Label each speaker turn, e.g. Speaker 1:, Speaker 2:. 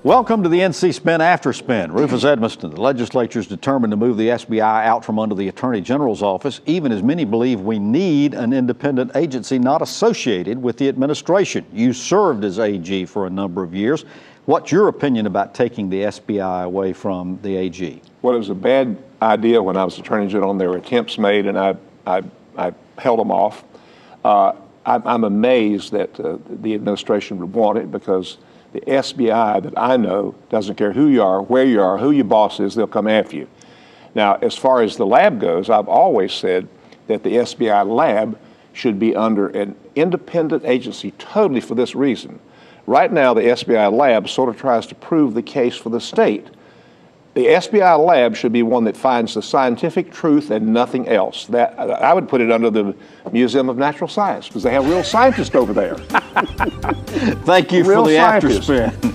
Speaker 1: Welcome to the NC Spin After Spin. Rufus Edmiston. The legislature is determined to move the SBI out from under the Attorney General's office, even as many believe we need an independent agency not associated with the administration. You served as AG for a number of years. What's your opinion about taking the SBI away from the AG?
Speaker 2: Well, it was a bad idea when I was Attorney General, and there were attempts made, and I held them off. I'm amazed that the administration would want it, because the SBI that I know doesn't care who you are, where you are, who your boss is, they'll come after you. Now, as far as the lab goes, I've always said that the SBI lab should be under an independent agency totally for this reason. Right now, the SBI lab sort of tries to prove the case for the state. The SBI lab should be one that finds the scientific truth and nothing else. That I would put it under the Museum of Natural Science, because they have real scientists over there.
Speaker 1: Thank you for the After Spin.